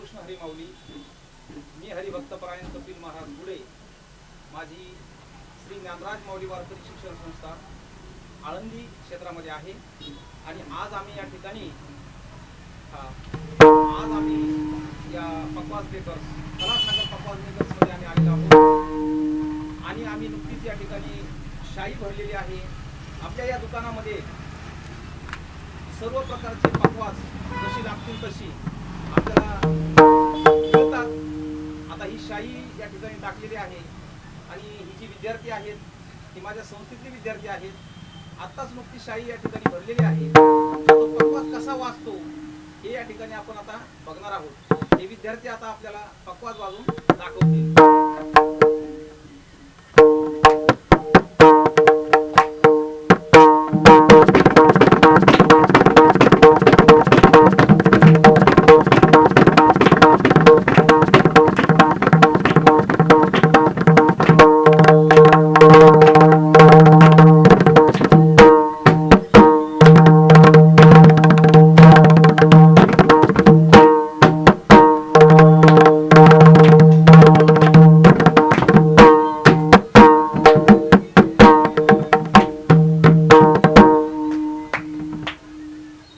रामकृष्ण हरी माऊली. मी हरिभक्तपरायण कपिल महाराज गुडे. माझी श्री ज्ञानराज माऊली वारकरी शिक्षण संस्था आळंदी क्षेत्रामध्ये आहे. आणि आज आम्ही या ठिकाणी या पकवास बेकर्स कलासागर पकवास बेकर्स मध्ये आम्ही आलेलो आहोत. आणि आम्ही नुकतीच या ठिकाणी शाई भरलेली आहे. आपल्या या दुकानामध्ये सर्व प्रकारचे पकवास जशी लागतील तशी आपल्याला मिळतात. आता ही शाई या ठिकाणी टाकलेली आहे आणि ही जी विद्यार्थी आहेत ती माझ्या संस्थेतले विद्यार्थी आहेत. आत्ताच नुकती शाई या ठिकाणी भरलेली आहे. तो पकवास कसा वाजतो हे या ठिकाणी आपण आता बघणार आहोत. हे विद्यार्थी आता आपल्याला पकवास वाजवून दाखवतील.